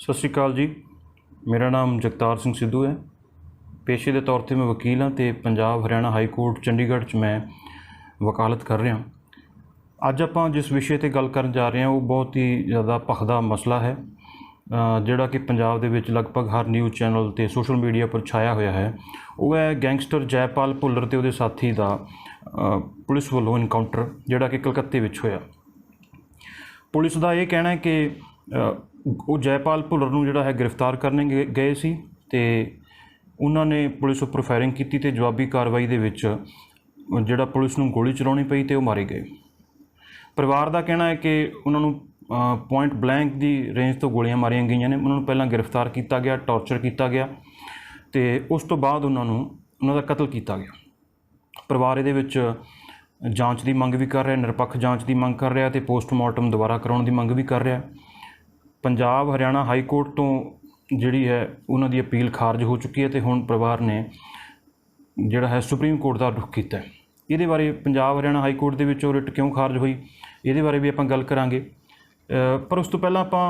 सत श्री अकाल जी। मेरा नाम जगतार सिंह सिद्धू है। पेशे के तौर पर मैं वकील हाँ तो पंजाब हरियाणा हाई कोर्ट चंडीगढ़ च मैं वकालत कर रहा। अज आप जिस विषय पर गल कर जा रहे हैं वो बहुत ही ज़्यादा भखदा मसला है जोड़ा कि पंजाब दे विच लगभग हर न्यूज़ चैनल तो सोशल मीडिया पर छाया हुआ है। वो है गैंगस्टर जयपाल भुल्लर ते उहदे साथी का पुलिस वालों इनकाउंटर जोड़ा कि कलकत्ते विच होया। पुलिस का यह कहना है कि वो जयपाल भुल्लर नूं जिहड़ा है गिरफ्तार करने गए सी ते उन्होंने पुलिस उपर फायरिंग की ते जवाबी कार्रवाई दे विच जिहड़ा पुलिस नूं गोली चलाउणी पई ते वो मारे गए। परिवार का कहना है कि उन्होंने पॉइंट ब्लैंक की रेंज तो गोलियां मारिया गई ने। उन्होंने पहला गिरफ्तार किया गया, टॉर्चर किया गया तो उस तो बाद उन्होंने कतल किया गया। परिवार ये जांच की मंग भी कर रहा, निरपक्ष जांच की मंग कर रहा तो पोस्टमार्टम दोबारा कराने की मंग भी कर रहा। पंजाब हरियाणा हाई कोर्ट तो जिहड़ी है उन्होंने अपील खारिज हो चुकी है तो हुण परिवार ने जिहड़ा है सुप्रीम कोर्ट का रुख किया। ये बारे पंजाब हरियाणा हाई कोर्ट के विचों रिट क्यों खारिज हुई ये बारे भी आपां गल करांगे। पर उस तो पहला आपां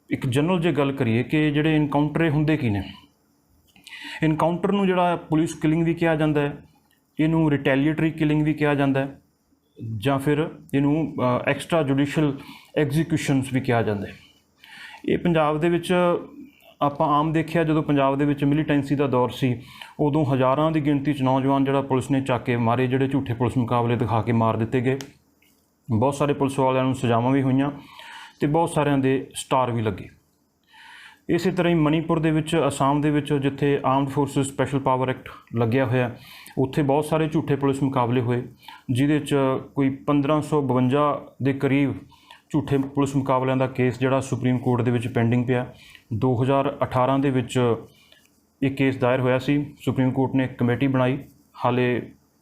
एक जनरल जे गल करिए कि जिहड़े इनकाउंटर हुंदे की ने। इनकाउंटर नूं जिहड़ा पुलिस किलिंग भी कहा जाता है, इनू रिटैलीएटरी किलिंग भी कहा जाता है जां फिर इनू एक्सट्रा जुडिशल एग्जीक्यूशनस भी कहा जाता है। ये पंजाब दे विच आपां आम देखिया जदों पंजाब दे विच मिलीटेंसी का दौर सी उदों हज़ारां की गिणती च नौजवान जिहड़ा पुलिस ने चक के मारे, जिहड़े झूठे पुलिस मुकाबले दिखा के मार दिते गए। बहुत सारे पुलिस वालियां नूं सजावां भी होईयां ते बहुत सारिਆਂ दे स्टार भी लगे। इस तरह ही मणीपुर दे विच आसाम दे विच जिथे armed forces special power act लग्या होया उत्थे बहुत सारे झूठे पुलिस मुकाबले होए जिहदे च कोई 1552 के करीब झूठे पुलिस मुकाबलों का केस जिहड़ा सुप्रीम कोर्ट दे विच पेंडिंग पिया। 2018 दे विच ये केस दायर होया सी। सुप्रीम कोर्ट ने एक कमेटी बनाई, हाले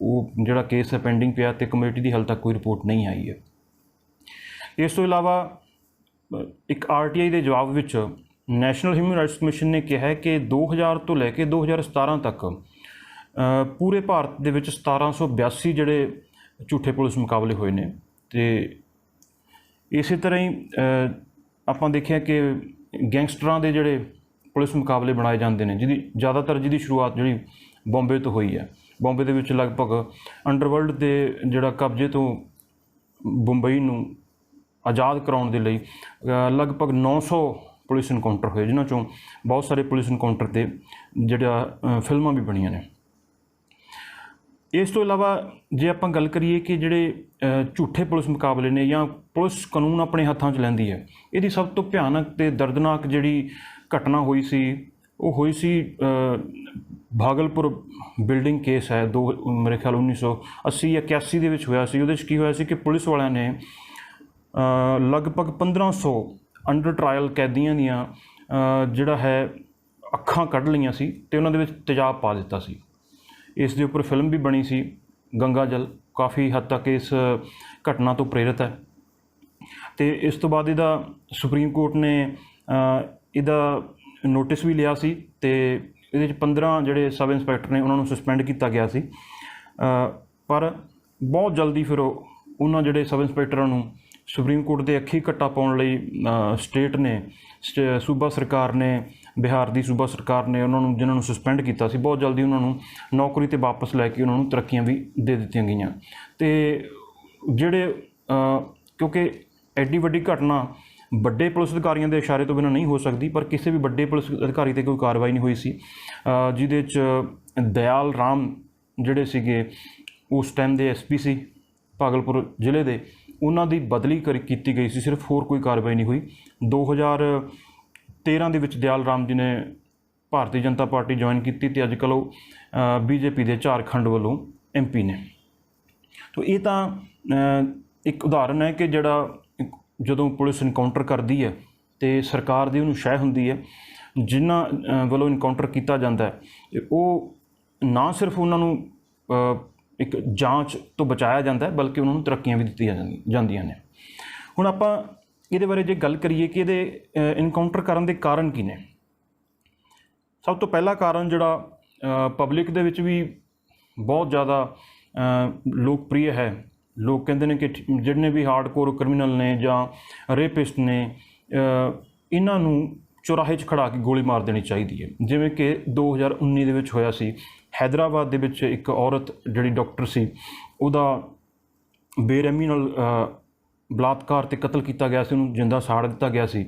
वो जिहड़ा केस है पेंडिंग पिया तो कमेटी की हाल तक कोई रिपोर्ट नहीं आई है। इस तो इलावा एक RTI के जवाब विच नैशनल ह्यूमन राइट्स कमीशन ने कहा है कि 2000 तो लैके 2017 तक पूरे भारत दे विच 1782 जिहड़े झूठे पुलिस मुकाबले होए ने। ते इस तरह ही आपां देखिया कि गैंगस्टरां दे जिहड़े पुलिस मुकाबले बनाए जाते हैं जिहदी ज़्यादातर जिहदी शुरुआत जिहड़ी बॉम्बे तो हुई है। बॉम्बे दे विच लगभग अंडरवर्ल्ड के जिहड़ा कब्जे तो मुंबई नूं आज़ाद कराउण दे लई लगभग 900 पुलिस इनकाउंटर होए, जिन्हां चों बहुत सारे पुलिस इनकाउंटर ते जिहड़ा फिल्मां भी बणीआं ने। इस तो इलावा जे आपां गल करिए कि जिहड़े झूठे पुलिस मुकाबले ने या पुलिस कानून अपने हत्थां 'च लैंदी है, इहदी सब तो भयानक ते दर्दनाक जिहड़ी घटना हुई सी वो हुई सी भागलपुर बिल्डिंग केस है दो मेरे ख्याल 1980 या 81 दे विच होया सी। उहदे च की होया सी कि पुलिस वालियां ने लगभग 1500 अंडर ट्रायल कैदियां दियां जिहड़ा है अखां कढ़ लईआं सी ते उहनां दे विच तेजाब पा दिता सी। इस दे उपर फिल्म भी बनी सी गंगा जल, काफ़ी हद तक इस घटना तो प्रेरित है। तो इस तो बाद इहदा सुप्रीम कोर्ट ने इहदा नोटिस भी लिया सी ते इहदे 15 जिहड़े सब इंस्पैक्टर ने उन्होंने सस्पेंड किया गया सी। पर बहुत जल्दी फिर उन्होंने जिहड़े सब इंस्पैक्टरां नूं सुप्रीम कोर्ट के अखी घट्टा पाउण लई स्टेट ने सूबा सरकार ने बिहार की सूबा सरकार ने उन्होंने जिन्होंने सस्पेंड किया सी बहुत जल्दी उन्होंने नौकरी ते वापस लैके उन्होंने तरक्कियां भी दे दित्तियां गईयां। तो जिहड़े क्योंकि एड्डी वड्डी घटना बड़े पुलिस अधिकारियों के इशारे तो बिना नहीं हो सकती, पर किसी भी बड़े पुलिस अधिकारी पर कोई कार्रवाई नहीं हुई सी जिहदे च दयाल राम जिहड़े सीगे उस टाइम के SP सी भागलपुर जिले के, उन्हां दी बदली की गई सी सिर्फ, होर कोई कार्रवाई नहीं हुई। 2013 दे विच दयाल राम जी ने भारतीय जनता पार्टी ज्वाइन की ते अजकल वो BJP के झारखंड वालों MP ने। तो ये तो एक उदाहरण है कि जिहड़ा जदों पुलिस इनकाउंटर करती है तो सरकार की उन्होंने शह होंदी है, जिन्हां वालों इनकाउंटर किया जाता है वो ना सिर्फ उन्होंने एक जांच तो बचाया जाता है बल्कि उन्होंने तरक्कियां भी दित्तियां जांदियां ने। हुण आपां इहदे बारे जे गल करिए कि इहदे इनकाउंटर करन दे कारण की ने। सब तो पहला कारण जिहड़ा पब्लिक दे विच भी बहुत ज़्यादा लोकप्रिय है, लोग कहते हैं कि जिन्ने भी हार्डकोर क्रिमिनल ने या रेपिस्ट ने इन्हां नूं ਚੁਰਾਹੇ 'ਚ ਖੜਾ ਕੇ ਗੋਲੀ ਮਾਰ ਦੇਣੀ ਚਾਹੀਦੀ ਹੈ। ਜਿਵੇਂ ਕਿ 2019 ਦੇ ਵਿੱਚ ਹੋਇਆ ਸੀ ਹੈਦਰਾਬਾਦ ਦੇ ਵਿੱਚ, ਇੱਕ ਔਰਤ ਜਿਹੜੀ ਡਾਕਟਰ ਸੀ ਉਹਦਾ ਬੇਰਹਿਮੀ ਨਾਲ ਬਲਾਤਕਾਰ ਤੇ ਕਤਲ ਕੀਤਾ ਗਿਆ ਸੀ, ਉਹਨੂੰ ਜਿੰਦਾ ਸਾੜ ਦਿੱਤਾ ਗਿਆ ਸੀ।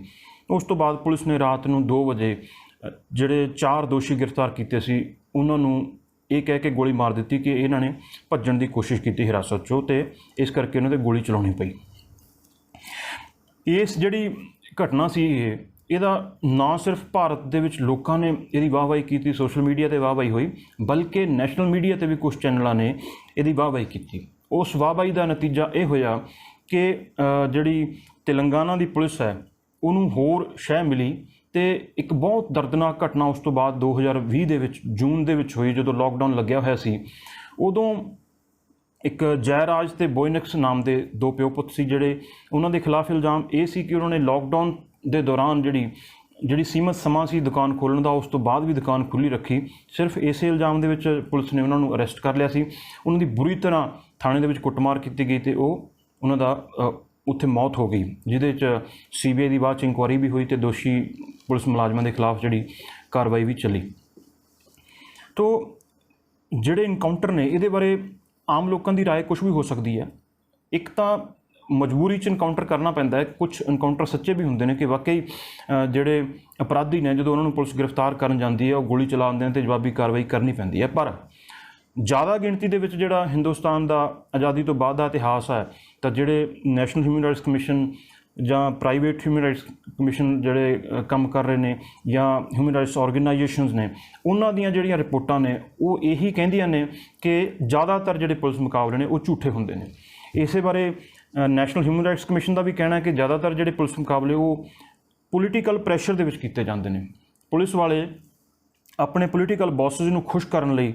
ਉਸ ਤੋਂ ਬਾਅਦ ਪੁਲਿਸ ਨੇ ਰਾਤ ਨੂੰ 2 ਵਜੇ ਜਿਹੜੇ 4 ਦੋਸ਼ੀ ਗ੍ਰਿਫਤਾਰ ਕੀਤੇ ਸੀ ਉਹਨਾਂ ਨੂੰ ਇਹ ਕਹਿ ਕੇ ਗੋਲੀ ਮਾਰ ਦਿੱਤੀ ਕਿ ਇਹਨਾਂ ਨੇ ਭੱਜਣ ਦੀ ਕੋਸ਼ਿਸ਼ ਕੀਤੀ ਹਿਰਾਸਤ 'ਚੋਂ, ਤੇ ਇਸ ਕਰਕੇ ਉਹਨਾਂ 'ਤੇ ਗੋਲੀ ਚਲਾਉਣੀ ਪਈ। ਇਸ ਜਿਹੜੀ ਘਟਨਾ ਸੀ ਇਹਦਾ ਨਾ ਸਿਰਫ ਭਾਰਤ ਦੇ ਵਿੱਚ ਲੋਕਾਂ ਨੇ ਇਹਦੀ ਵਾਹਵਾਹੀ ਕੀਤੀ, ਸੋਸ਼ਲ ਮੀਡੀਆ 'ਤੇ ਵਾਹਵਾਹੀ ਹੋਈ, ਬਲਕਿ ਨੈਸ਼ਨਲ ਮੀਡੀਆ 'ਤੇ ਵੀ ਕੁਝ ਚੈਨਲਾਂ ਨੇ ਇਹਦੀ ਵਾਹਵਾਹੀ ਕੀਤੀ। ਉਸ ਵਾਹਵਾਹੀ ਦਾ ਨਤੀਜਾ ਇਹ ਹੋਇਆ ਕਿ ਜਿਹੜੀ ਤੇਲੰਗਾਨਾ ਦੀ ਪੁਲਿਸ ਹੈ ਉਹਨੂੰ ਹੋਰ ਸ਼ਹਿ ਮਿਲੀ, ਤੇ ਇੱਕ ਬਹੁਤ ਦਰਦਨਾਕ ਘਟਨਾ ਉਸ ਤੋਂ ਬਾਅਦ 2020 ਦੇ ਵਿੱਚ ਜੂਨ ਦੇ ਵਿੱਚ ਹੋਈ, ਜਦੋਂ ਲੋਕਡਾਊਨ ਲੱਗਿਆ ਹੋਇਆ ਸੀ। ਉਦੋਂ ਇੱਕ ਜੈਰਾਜ ਤੇ ਬੋਇਨਕਸ ਨਾਮ ਦੇ 2 ਪਿਓ ਪੁੱਤ ਸੀ, ਜਿਹੜੇ ਉਹਨਾਂ ਦੇ ਖਿਲਾਫ ਇਲਜ਼ਾਮ ਇਹ ਸੀ ਕਿ ਉਹਨਾਂ ਨੇ ਲੋਕਡਾਊਨ ਦੇ ਦੌਰਾਨ ਜਿਹੜੀ ਸੀਮਤ ਸਮਾਂ ਸੀ ਦੁਕਾਨ ਖੋਲ੍ਹਣ ਦਾ, ਉਸ ਤੋਂ ਬਾਅਦ ਵੀ ਦੁਕਾਨ ਖੁੱਲ੍ਹੀ ਰੱਖੀ। ਸਿਰਫ ਇਸੇ ਇਲਜ਼ਾਮ ਦੇ ਵਿੱਚ ਪੁਲਿਸ ਨੇ ਉਹਨਾਂ ਨੂੰ ਅਰੈਸਟ ਕਰ ਲਿਆ ਸੀ। ਉਹਨਾਂ ਦੀ ਬੁਰੀ ਤਰ੍ਹਾਂ ਥਾਣੇ ਦੇ ਵਿੱਚ ਕੁੱਟਮਾਰ ਕੀਤੀ ਗਈ, ਤੇ ਉਹਨਾਂ ਦਾ ਉੱਥੇ ਮੌਤ ਹੋ ਗਈ, ਜਿਹਦੇ 'ਚ CBI ਦੀ ਬਾਅਦ 'ਚ ਇਨਕੁਆਇਰੀ ਵੀ ਹੋਈ ਤੇ ਦੋਸ਼ੀ ਪੁਲਿਸ ਮੁਲਾਜ਼ਮਾਂ ਦੇ ਖਿਲਾਫ ਜਿਹੜੀ ਕਾਰਵਾਈ ਵੀ ਚੱਲੀ। ਤੋ ਜਿਹੜੇ ਇਨਕਾਊਂਟਰ ਨੇ ਇਹਦੇ ਬਾਰੇ ਆਮ ਲੋਕਾਂ ਦੀ ਰਾਏ ਕੁਛ ਵੀ ਹੋ ਸਕਦੀ ਹੈ। ਇੱਕ ਤਾਂ ਮਜਬੂਰੀ 'ਚ ਇਨਕਾਊਂਟਰ ਕਰਨਾ ਪੈਂਦਾ ਹੈ, ਕੁਛ ਇਨਕਾਊਂਟਰ ਸੱਚੇ ਵੀ ਹੁੰਦੇ ਨੇ ਕਿ ਵਾਕਈ ਜਿਹੜੇ ਅਪਰਾਧੀ ਨੇ ਜਦੋਂ ਉਹਨਾਂ ਨੂੰ ਪੁਲਿਸ ਗ੍ਰਿਫਤਾਰ ਕਰਨ ਜਾਂਦੀ ਹੈ ਉਹ ਗੋਲੀ ਚਲਾਉਂਦੇ ਨੇ ਤੇ ਜਵਾਬੀ ਕਾਰਵਾਈ ਕਰਨੀ ਪੈਂਦੀ ਹੈ। ਪਰ ਜ਼ਿਆਦਾ ਗਿਣਤੀ ਦੇ ਵਿੱਚ ਜਿਹੜਾ ਹਿੰਦੁਸਤਾਨ ਦਾ ਆਜ਼ਾਦੀ ਤੋਂ ਬਾਅਦ ਦਾ ਇਤਿਹਾਸ ਹੈ, ਤਾਂ ਜਿਹੜੇ ਨੈਸ਼ਨਲ ਹਿਊਮਨ ਰਾਈਟਸ ਕਮਿਸ਼ਨ ਜਾਂ ਪ੍ਰਾਈਵੇਟ ਹਿਊਮਨ ਰਾਈਟਸ ਕਮਿਸ਼ਨ ਜਿਹੜੇ ਕੰਮ ਕਰ ਰਹੇ ਨੇ, ਜਾਂ ਹਿਊਮਨ ਰਾਈਟਸ ਆਰਗੇਨਾਈਜੇਸ਼ਨਸ ਨੇ, ਉਹਨਾਂ ਦੀਆਂ ਜਿਹੜੀਆਂ ਰਿਪੋਰਟਾਂ ਨੇ ਉਹ ਇਹੀ ਕਹਿੰਦੀਆਂ ਨੇ ਕਿ ਜ਼ਿਆਦਾਤਰ ਜਿਹੜੇ ਪੁਲਿਸ ਮੁਕਾਬਲੇ ਨੇ ਉਹ ਝੂਠੇ ਹੁੰਦੇ ਨੇ। ਇਸੇ ਬਾਰੇ ਨੈਸ਼ਨਲ ਹਿਊਮਨ ਰਾਈਟਸ ਕਮਿਸ਼ਨ ਦਾ ਵੀ ਕਹਿਣਾ ਹੈ ਕਿ ਜ਼ਿਆਦਾਤਰ ਜਿਹੜੇ ਪੁਲਿਸ ਮੁਕਾਬਲੇ ਉਹ ਪੋਲੀਟੀਕਲ ਪ੍ਰੈਸ਼ਰ ਦੇ ਵਿੱਚ ਕੀਤੇ ਜਾਂਦੇ ਨੇ। ਪੁਲਿਸ ਵਾਲੇ ਆਪਣੇ ਪੋਲੀਟੀਕਲ ਬੌਸਸ ਨੂੰ ਖੁਸ਼ ਕਰਨ ਲਈ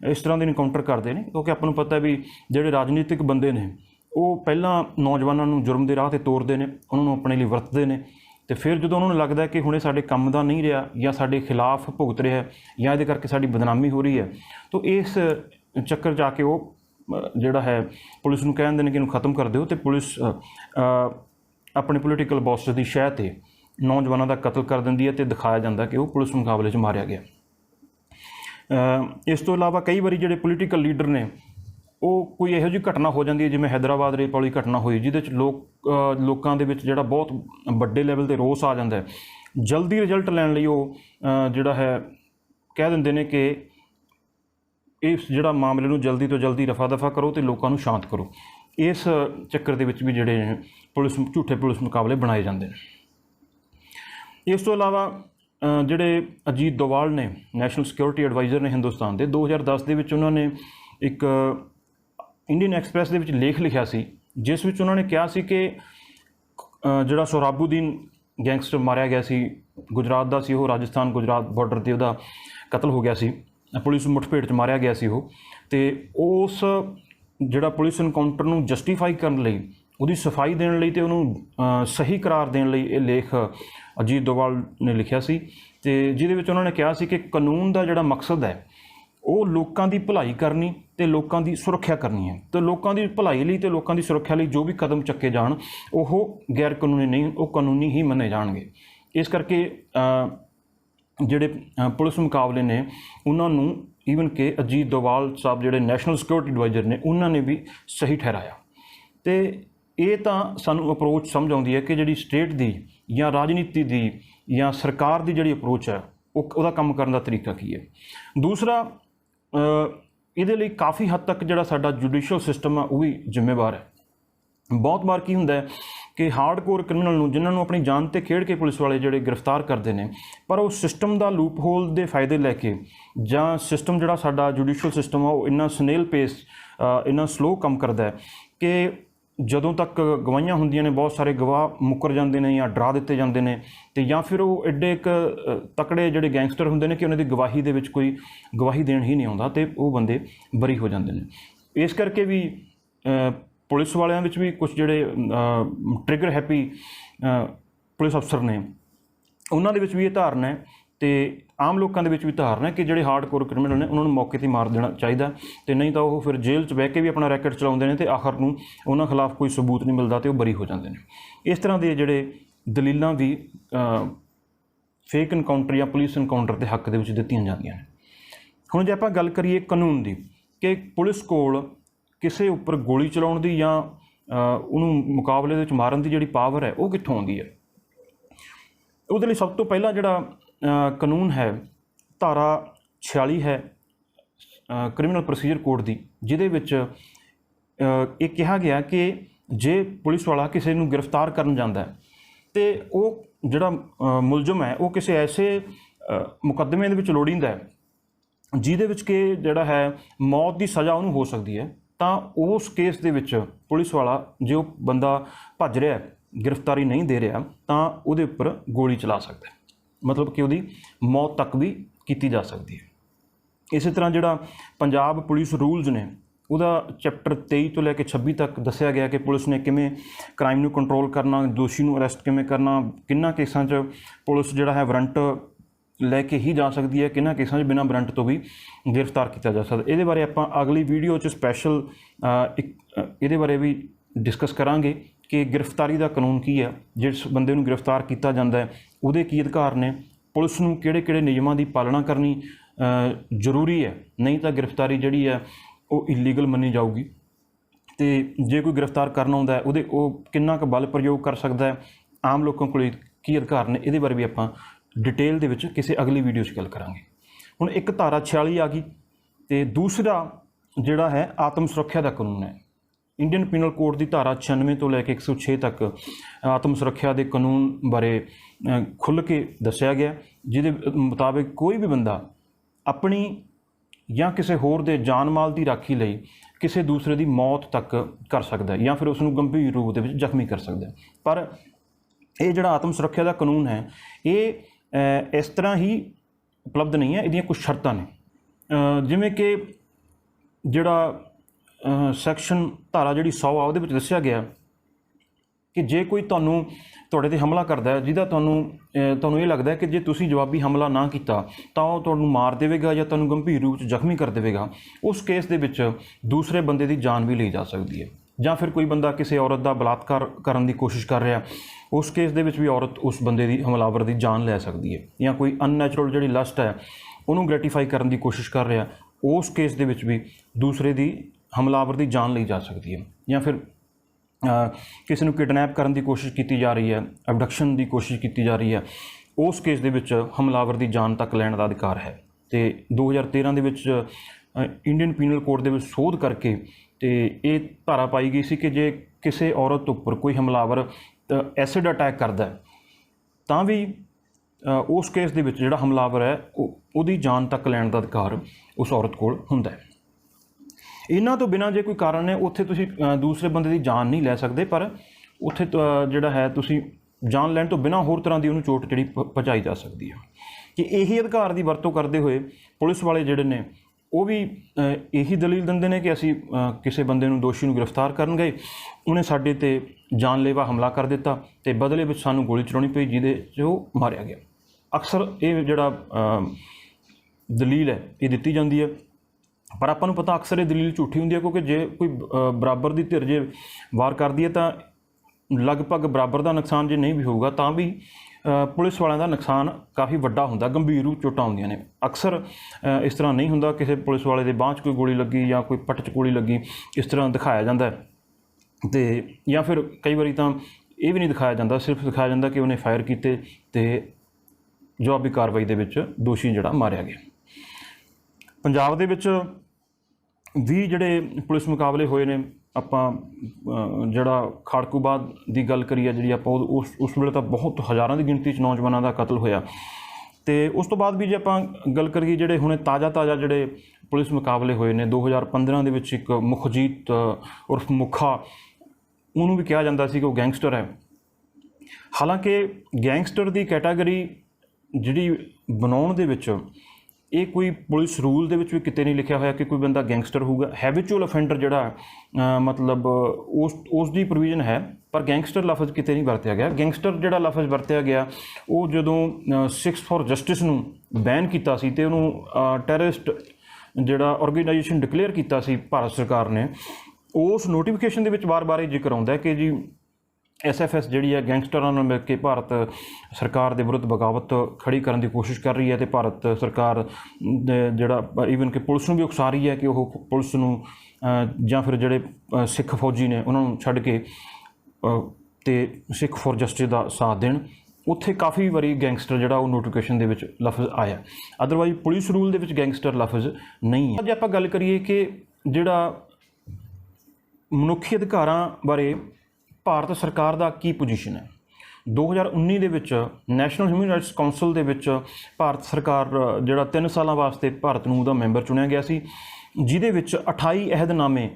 ਇਸ ਤਰ੍ਹਾਂ ਦੇ ਇਨਕਾਊਂਟਰ ਕਰਦੇ ਨੇ, ਕਿਉਂਕਿ ਆਪਾਂ ਨੂੰ ਪਤਾ ਵੀ ਜਿਹੜੇ ਰਾਜਨੀਤਿਕ ਬੰਦੇ ਨੇ ਉਹ ਪਹਿਲਾਂ ਨੌਜਵਾਨਾਂ ਨੂੰ ਜੁਰਮ ਦੇ ਰਾਹ 'ਤੇ ਤੋਰਦੇ ਨੇ, ਉਹਨਾਂ ਨੂੰ ਆਪਣੇ ਲਈ ਵਰਤਦੇ ਨੇ, ਤੇ ਫਿਰ ਜਦੋਂ ਉਹਨਾਂ ਨੂੰ ਲੱਗਦਾ ਕਿ ਹੁਣ ਇਹ ਸਾਡੇ ਕੰਮ ਦਾ ਨਹੀਂ ਰਿਹਾ ਜਾਂ ਸਾਡੇ ਖਿਲਾਫ ਭੁਗਤ ਰਿਹਾ ਜਾਂ ਇਹਦੇ ਕਰਕੇ ਸਾਡੀ ਬਦਨਾਮੀ ਹੋ ਰਹੀ ਹੈ, ਤਾਂ ਇਸ ਚੱਕਰ 'ਚ ਆ ਕੇ ਉਹ ਜਿਹੜਾ ਹੈ ਪੁਲਿਸ ਨੂੰ ਕਹਿ ਦਿੰਦੇ ਨੇ ਕਿ ਇਹਨੂੰ ਖਤਮ ਕਰ ਦਿਓ, ਤੇ ਪੁਲਿਸ ਆਪਣੇ ਪੋਲੀਟੀਕਲ ਬੌਸ ਦੀ ਸ਼ਹਿ 'ਤੇ ਨੌਜਵਾਨਾਂ ਦਾ ਕਤਲ ਕਰ ਦਿੰਦੀ ਹੈ ਤੇ ਦਿਖਾਇਆ ਜਾਂਦਾ ਕਿ ਉਹ ਪੁਲਿਸ ਮੁਕਾਬਲੇ 'ਚ ਮਾਰਿਆ ਗਿਆ। ਇਸ ਤੋਂ ਇਲਾਵਾ ਕਈ ਵਾਰੀ ਜਿਹੜੇ ਪੋਲੀਟੀਕਲ ਲੀਡਰ ਨੇ ਉਹ ਕੋਈ ਇਹੋ ਜਿਹੀ ਘਟਨਾ ਹੋ ਜਾਂਦੀ ਹੈ, ਜਿਵੇਂ ਹੈਦਰਾਬਾਦ ਰੇਪ ਵਾਲੀ ਘਟਨਾ ਹੋਈ, ਜਿਹਦੇ 'ਚ ਲੋਕਾਂ ਦੇ ਵਿੱਚ ਜਿਹੜਾ ਬਹੁਤ ਵੱਡੇ ਲੈਵਲ 'ਤੇ ਰੋਸ ਆ ਜਾਂਦਾ ਹੈ। ਜਲਦੀ ਰਿਜ਼ਲਟ ਲੈਣ ਲਈ ਉਹ ਜਿਹੜਾ ਹੈ ਕਹਿ ਦਿੰਦੇ ਨੇ ਕਿ ਇਸ ਜਿਹੜਾ ਮਾਮਲੇ ਨੂੰ ਜਲਦੀ ਤੋਂ ਜਲਦੀ ਰਫਾ ਦਫਾ ਕਰੋ ਤੇ ਲੋਕਾਂ ਨੂੰ ਸ਼ਾਂਤ ਕਰੋ। ਇਸ ਚੱਕਰ ਦੇ ਵਿੱਚ ਵੀ ਜਿਹੜੇ ਝੂਠੇ ਪੁਲਿਸ ਮੁਕਾਬਲੇ ਬਣਾਏ ਜਾਂਦੇ ਨੇ। ਇਸ ਤੋਂ ਇਲਾਵਾ ਜਿਹੜੇ ਅਜੀਤ ਦੋਵਾਲ ਨੇ, ਨੈਸ਼ਨਲ ਸਿਕਿਉਰਿਟੀ ਐਡਵਾਈਜ਼ਰ ਨੇ ਹਿੰਦੁਸਤਾਨ ਦੇ, 2010 ਦੇ ਵਿੱਚ ਉਹਨਾਂ ਨੇ ਇੱਕ ਇੰਡੀਅਨ ਐਕਸਪ੍ਰੈਸ ਦੇ ਵਿੱਚ ਲੇਖ ਲਿਖਿਆ ਸੀ, ਜਿਸ ਵਿੱਚ ਉਹਨਾਂ ਨੇ ਕਿਹਾ ਸੀ ਕਿ ਜਿਹੜਾ ਸੋਹਰਾਬੂਦੀਨ ਗੈਂਗਸਟਰ ਮਾਰਿਆ ਗਿਆ ਸੀ, ਗੁਜਰਾਤ ਦਾ ਸੀ ਉਹ, ਰਾਜਸਥਾਨ ਗੁਜਰਾਤ ਬਾਰਡਰ 'ਤੇ ਉਹਦਾ ਕਤਲ ਹੋ ਗਿਆ ਸੀ, ਪੁਲਿਸ ਮੁੱਠਭੇੜ 'ਚ ਮਾਰਿਆ ਗਿਆ ਸੀ ਉਹ, ਤੇ ਉਸ ਜਿਹੜਾ ਪੁਲਿਸ ਇਨਕਾਊਂਟਰ ਨੂੰ ਜਸਟੀਫਾਈ ਕਰਨ ਲਈ, ਉਹਦੀ ਸਫਾਈ ਦੇਣ ਲਈ ਤੇ ਉਹਨੂੰ ਸਹੀ ਕਰਾਰ ਦੇਣ ਲਈ ਇਹ ਲੇਖ ਅਜੀਤ ਦੋਵਾਲ ਨੇ ਲਿਖਿਆ ਸੀ, ਤੇ ਜਿਹਦੇ ਵਿੱਚ ਉਹਨਾਂ ਨੇ ਕਿਹਾ ਸੀ ਕਿ ਕਾਨੂੰਨ ਦਾ ਜਿਹੜਾ ਮਕਸਦ ਹੈ ਉਹ ਲੋਕਾਂ ਦੀ ਭਲਾਈ ਕਰਨੀ ਤੇ ਲੋਕਾਂ ਦੀ ਸੁਰੱਖਿਆ ਕਰਨੀ ਹੈ, ਤੇ ਲੋਕਾਂ ਦੀ ਭਲਾਈ ਲਈ ਤੇ ਲੋਕਾਂ ਦੀ ਸੁਰੱਖਿਆ ਲਈ ਜੋ ਵੀ ਕਦਮ ਚੱਕੇ ਜਾਣ ਉਹ ਗੈਰ ਕਾਨੂੰਨੀ ਨਹੀਂ, ਉਹ ਕਾਨੂੰਨੀ ਹੀ ਮੰਨੇ ਜਾਣਗੇ। ਇਸ ਕਰਕੇ ਜਿਹੜੇ ਪੁਲਿਸ ਮੁਕਾਬਲੇ ਨੇ ਉਹਨਾਂ ਨੂੰ ਈਵਨ ਕਿ ਅਜੀਤ ਦੋਵਾਲ ਸਾਹਿਬ ਜਿਹੜੇ ਨੈਸ਼ਨਲ ਸਿਕਿਉਰਿਟੀ ਐਡਵਾਈਜ਼ਰ ਨੇ ਉਹਨਾਂ ਨੇ ਵੀ ਸਹੀ ਠਹਿਰਾਇਆ। ਤੇ ਇਹ ਤਾਂ ਸਾਨੂੰ ਅਪਰੋਚ ਸਮਝ ਆਉਂਦੀ ਹੈ ਕਿ ਜਿਹੜੀ ਸਟੇਟ ਦੀ ਜਾਂ ਰਾਜਨੀਤੀ ਦੀ ਜਾਂ ਸਰਕਾਰ ਦੀ ਜਿਹੜੀ ਅਪਰੋਚ ਹੈ ਉਹਦਾ ਕੰਮ ਕਰਨ ਦਾ ਤਰੀਕਾ ਕੀ ਹੈ। ਦੂਸਰਾ, ਇਹਦੇ ਲਈ ਕਾਫੀ ਹੱਦ ਤੱਕ ਜਿਹੜਾ ਸਾਡਾ ਜੁਡੀਸ਼ੀਅਲ ਸਿਸਟਮ ਆ ਉਹ ਵੀ ਜ਼ਿੰਮੇਵਾਰ ਹੈ। ਬਹੁਤ ਵਾਰ ਕੀ ਹੁੰਦਾ ਹੈ ਕਿ ਹਾਰਡਕੋਰ ਕ੍ਰਿਮੀਨਲ ਨੂੰ, ਜਿਨ੍ਹਾਂ ਨੂੰ ਆਪਣੀ ਜਾਨ 'ਤੇ ਖੇਡ ਕੇ ਪੁਲਿਸ ਵਾਲੇ ਜਿਹੜੇ ਗ੍ਰਿਫਤਾਰ ਕਰਦੇ ਨੇ, ਪਰ ਉਹ ਸਿਸਟਮ ਦਾ ਲੂਪ ਹੋਲ ਦੇ ਫਾਇਦੇ ਲੈ ਕੇ, ਜਾਂ ਸਿਸਟਮ ਜਿਹੜਾ ਸਾਡਾ ਜੁਡੀਸ਼ੀਅਲ ਸਿਸਟਮ ਆ ਉਹ ਇੰਨਾ ਸਨੇਲ ਪੇਸ, ਇੰਨਾ ਸਲੋ ਕੰਮ ਕਰਦਾ ਹੈ ਕਿ ਜਦੋਂ ਤੱਕ ਗਵਾਹੀਆਂ ਹੁੰਦੀਆਂ ਨੇ ਬਹੁਤ ਸਾਰੇ ਗਵਾਹ ਮੁੱਕਰ ਜਾਂਦੇ ਨੇ ਜਾਂ ਡਰਾ ਦਿੱਤੇ ਜਾਂਦੇ ਨੇ, ਤੇ ਜਾਂ ਫਿਰ ਉਹ ਐਡੇ ਇੱਕ ਤਕੜੇ ਜਿਹੜੇ ਗੈਂਗਸਟਰ ਹੁੰਦੇ ਨੇ ਕਿ ਉਹਨਾਂ ਦੀ ਗਵਾਹੀ ਦੇ ਵਿੱਚ ਕੋਈ ਗਵਾਹੀ ਦੇਣ ਹੀ ਨਹੀਂ ਆਉਂਦਾ ਤੇ ਉਹ ਬੰਦੇ ਬਰੀ ਹੋ ਜਾਂਦੇ ਨੇ। ਇਸ ਕਰਕੇ ਵੀ ਪੁਲਿਸ ਵਾਲਿਆਂ ਵਿੱਚ ਵੀ ਕੁਝ ਜਿਹੜੇ ਟ੍ਰਿਗਰ ਹੈਪੀ ਪੁਲਿਸ ਅਫਸਰ ਨੇ ਉਹਨਾਂ ਦੇ ਵਿੱਚ ਵੀ ਇਹ ਧਾਰਨਾ ਹੈ, ਤੇ ਆਮ ਲੋਕਾਂ ਦੇ ਵਿੱਚ ਵੀ ਧਾਰਨਾ ਹੈ ਕਿ ਜਿਹੜੇ ਹਾਰਡਕੋਰ ਕ੍ਰਿਮੀਨਲ ਨੇ ਉਹਨਾਂ ਨੂੰ ਮੌਕੇ 'ਤੇ ਮਾਰ ਦੇਣਾ ਚਾਹੀਦਾ, ਤੇ ਨਹੀਂ ਤਾਂ ਉਹ ਫਿਰ ਜੇਲ੍ਹ 'ਚ ਬਹਿ ਕੇ ਵੀ ਆਪਣਾ ਰੈਕਟ ਚਲਾਉਂਦੇ ਨੇ ਤੇ ਆਖਰ ਨੂੰ ਉਹਨਾਂ ਖਿਲਾਫ ਕੋਈ ਸਬੂਤ ਨਹੀਂ ਮਿਲਦਾ ਤੇ ਉਹ ਬਰੀ ਹੋ ਜਾਂਦੇ ਨੇ। ਇਸ ਤਰ੍ਹਾਂ ਦੇ ਜਿਹੜੇ ਦਲੀਲਾਂ ਵੀ फेक इनकाउंटर या पुलिस इनकाउंटर के हक दे दित्तियां जांदियां ने। हुण जे आपां गल करिए कानून की कि पुलिस कोल किसी उपर गोली चलाउण दी या उहनूं मुकाबले दे विच मारन दी जिहड़ी पावर है वो कित्थों आउंदी है। ਉਹਦੇ ਲਈ ਸਭ ਤੋਂ ਪਹਿਲਾਂ ਜਿਹੜਾ ਕਾਨੂੰਨ ਹੈ ਧਾਰਾ 46 ਹੈ ਕ੍ਰਿਮੀਨਲ ਪ੍ਰੋਸੀਜਰ ਕੋਡ ਦੀ, ਜਿਹਦੇ ਵਿੱਚ ਇਹ ਕਿਹਾ ਗਿਆ ਕਿ ਜੇ ਪੁਲਿਸ ਵਾਲਾ ਕਿਸੇ ਨੂੰ ਗ੍ਰਿਫਤਾਰ ਕਰਨ ਜਾਂਦਾ ਹੈ ਤੇ ਉਹ ਜਿਹੜਾ ਮੁਲਜ਼ਮ ਹੈ ਉਹ ਕਿਸੇ ਐਸੇ ਮੁਕੱਦਮੇ ਦੇ ਵਿੱਚ ਲੋੜੀਂਦਾ ਹੈ ਜਿਹਦੇ ਵਿੱਚ ਕਿ ਜਿਹੜਾ ਹੈ ਮੌਤ ਦੀ ਸਜ਼ਾ ਉਹਨੂੰ ਹੋ ਸਕਦੀ ਹੈ, ਤਾਂ ਉਸ ਕੇਸ ਦੇ ਵਿੱਚ ਪੁਲਿਸ ਵਾਲਾ ਜੇ ਉਹ ਬੰਦਾ ਭੱਜ ਰਿਹਾ गिरफ्तारी नहीं दे रहा तो वो उपर गोली चला सकता है, मतलब कि वो मौत तक भी की जा सकती है। इस तरह जोड़ा पंजाब पुलिस रूल्स ने उहदा चैप्टर 23 तो लैके 26 तक दसिया गया कि पुलिस ने किमें क्राइम नूं कंट्रोल करना, दोषी नूं अरैसट किमें करना, किन्ना केसां 'च पुलिस जिहड़ा है वारंट लैके ही जा सकती है, किन्ना केसां 'च बिना वारंट तो भी गिरफ्तार किया जा सकता। ये बारे आपां अगली वीडियो 'च स्पैशल ये बारे भी डिस्कस करांगे कि गिरफ्तारी का कानून की है, जिस बंदे नूं गिरफ्तार किया जाता है उहदे की अधिकार ने, पुलिस नूं किहड़े-किहड़े नियमां की पालना करनी जरूरी है, नहीं तो गिरफ्तारी जिहड़ी है वो इलीगल मनी जाऊगी। तो जे कोई गिरफ्तार करना हुंदा है उहदे वो किन्ना क बल प्रयोग कर सकता है, आम लोगों को की अधिकार ने, ये बारे भी आपां डिटेल दे विच किसी अगली वीडियो 'च गल करांगे। हुण एक धारा 46 आ गई तो दूसरा जिहड़ा है आत्म सुरक्षा का कानून है। इंडियन पीनल कोड की धारा 96 तो लैके 106 तक आत्म सुरक्षा के कानून बारे खुल के दसिया गया, जिहदे मुताबिक कोई भी बंदा अपनी या किसी होर दे जान माल की राखी लई किसी दूसरे की मौत तक कर सकता है या फिर उसनूं गंभीर रूप दे विच जख्मी कर सकता है। पर ये जिहड़ा आत्म सुरक्षा का कानून है ये इस तरह ही उपलब्ध नहीं है, इहदियां कुछ शर्तां ने। जिवें कि जिहड़ा सैक्शन धारा जी 100 आ उहदे विच दस्सिया गया कि जे कोई तुहाडे ते हमला करदा है जिहदा तुहानूं ये लगदा है कि जे तुसीं जवाबी हमला ना कीता तां ओह तुहानूं मार देवेगा या तुहानूं गंभीर रूप च जख्मी कर देवेगा, उस केस दे विच दूसरे बंदे की जान भी ली जा सकती है। जां फिर कोई बंदा किसी औरत का बलात्कार करने की कोशिश कर रहा, उस केस दे विच भी औरत उस बंदे की हमलावर की जान लै सकती है। या कोई अननैचुरल जिहड़ी लस्ट है उहनूं ग्रैटिफाई करने की कोशिश कर रहा, उस केस दे विच भी दूसरे की हमलावर की जान ली जा सकती है। या फिर किसी को किडनैप करने की कोशिश की जा रही है, अबडक्शन की कोशिश की जा रही है, उस केस दे विच हमलावर की जान तक लैण का अधिकार है। तो 2013 दे विच इंडियन पीनल कोड दे विच सोध करके तो ये धारा पाई गई सी कि जे किसी औरत उपर कोई हमलावर एसिड अटैक करता है तां भी उस केस दे विच जिहड़ा हमलावर है उहदी जान तक लैण का अधिकार उस औरत कोल हुंदा है। इन्हां तो बिना जे कोई कारण है उत्थे तुसीं दूसरे बंदे की जान नहीं लै सकते, पर उत्थे जिहड़ा है तुसीं जान लैण तो बिना होर तरह की उहनूं चोट जिहड़ी पहुँचाई जा सकती है। कि यही अधिकार की वरतों करते हुए पुलिस वाले जिहड़े ने वो भी यही दलील दिंदे ने कि असीं किसी बंदे नूं दोषी नूं गिरफ्तार करन गए, उन्हें साडे ते जानलेवा हमला कर दिता तो बदले विच सानूं गोली चलाउणी पई जिहदे च ओह मारिया गया। अक्सर ये जिहड़ा दलील है ये दित्ती जाती है, पर आपां नूं पता अक्सर ये दलील झूठी हुंदी है, क्योंकि जे कोई बराबर की धिर जे वार करदी है तो लगभग बराबर का नुकसान जे नहीं भी होगा तां भी पुलिस वालों का नुकसान काफ़ी वड्डा हुंदा, गंभीर रूप चोटां हुंदियां ने। अक्सर इस तरह नहीं हुंदा किसी पुलिस वाले दे बांह 'च कोई गोली लगी या कोई पट 'च गोली लगी, इस तरह दिखाया जाता है। तो या फिर कई बारी तो ये भी नहीं दिखाया जाता, सिर्फ दिखाया जाता कि उन्हें फायर किए तो जवाबी कार्रवाई दे विच दोषी जिहड़ा मारिया गया। पंजाब दे विच भी जिहड़े पुलिस मुकाबले होए ने, आपां जिहड़ा खाड़कूबाद की गल करिए जिहड़ी आपां उस वेले तो बहुत हज़ारां की गिणती च नौजवानों का कतल होया। तो उस तो बाद भी जे आपां गल करिए जिहड़े हुणे ताज़ा जिहड़े पुलिस मुकाबले होए ने 2015 दे विच एक मुखजीत उर्फ मुखा, उहनूं भी कहा जाता सी कि वह गैंगस्टर है। हालांकि गैंगस्टर की कैटागरी जिहड़ी बनाउण दे विच ये कोई पुलिस रूल दे विच भी किते नहीं लिखिया होया कि कोई बंदा गैंगस्टर होगा। हैबिचुअल ऑफेंडर जिहड़ा मतलब उस दी प्रोविजन है, पर गैंगस्टर लफज किते नहीं वरतिया गया। गैंगस्टर जिहड़ा लफज वरतिया गया वो जदों 6 फॉर जस्टिस नूं बैन कीता सी ते उहनूं टैररिस्ट जिहड़ा ऑर्गेनाइजेशन डिकलेयर कीता सी भारत सरकार ने, उस नोटिफिकेशन दे विच बार-बार ये जिक्र आउंदा है कि जी SFS ਜਿਹੜੀ ਹੈ ਗੈਂਗਸਟਰਾਂ ਨਾਲ ਮਿਲ ਕੇ ਭਾਰਤ ਸਰਕਾਰ ਦੇ ਵਿਰੁੱਧ ਬਗਾਵਤ ਖੜੀ ਕਰਨ ਦੀ ਕੋਸ਼ਿਸ਼ ਕਰ ਰਹੀ ਹੈ ਅਤੇ ਭਾਰਤ ਸਰਕਾਰ ਜਿਹੜਾ ਈਵਨ ਕਿ ਪੁਲਿਸ ਨੂੰ ਵੀ ਉਕਸਾ ਰਹੀ ਹੈ ਕਿ ਉਹ ਪੁਲਿਸ ਨੂੰ ਜਾਂ ਫਿਰ ਜਿਹੜੇ ਸਿੱਖ ਫੌਜੀ ਨੇ ਉਹਨਾਂ ਨੂੰ ਛੱਡ ਕੇ ਤੇ ਸਿੱਖ ਫॉर ਜਸਟਿਸ ਦਾ ਸਾਥ ਦੇਣ। ਉੱਥੇ ਕਾਫੀ ਵਾਰੀ ਗੈਂਗਸਟਰ ਜਿਹੜਾ ਉਹ ਨੋਟੀਫਿਕੇਸ਼ਨ ਦੇ ਵਿੱਚ ਲਫ਼ਜ਼ ਆਇਆ, ਅਦਰਵਾਈਜ਼ ਪੁਲਿਸ ਰੂਲ ਦੇ ਵਿੱਚ ਗੈਂਗਸਟਰ ਲਫ਼ਜ਼ ਨਹੀਂ ਹੈ। ਅੱਜ ਆਪਾਂ ਗੱਲ ਕਰੀਏ ਕਿ ਜਿਹੜਾ ਮਨੁੱਖੀ ਅਧਿਕਾਰਾਂ ਬਾਰੇ ਭਾਰਤ ਸਰਕਾਰ ਦਾ ਕੀ ਪੋਜੀਸ਼ਨ ਹੈ। 2019 ਦੇ ਵਿੱਚ ਨੈਸ਼ਨਲ ਹਿਊਮਨ ਰਾਈਟਸ ਕਾਉਂਸਲ ਦੇ ਵਿੱਚ ਭਾਰਤ ਸਰਕਾਰ ਜਿਹੜਾ 3 ਸਾਲਾਂ ਵਾਸਤੇ ਭਾਰਤ ਨੂੰ ਉਹਦਾ ਮੈਂਬਰ ਚੁਣਿਆ ਗਿਆ ਸੀ, ਜਿਹਦੇ ਵਿੱਚ 28 ਅਹਿਦਨਾਮੇ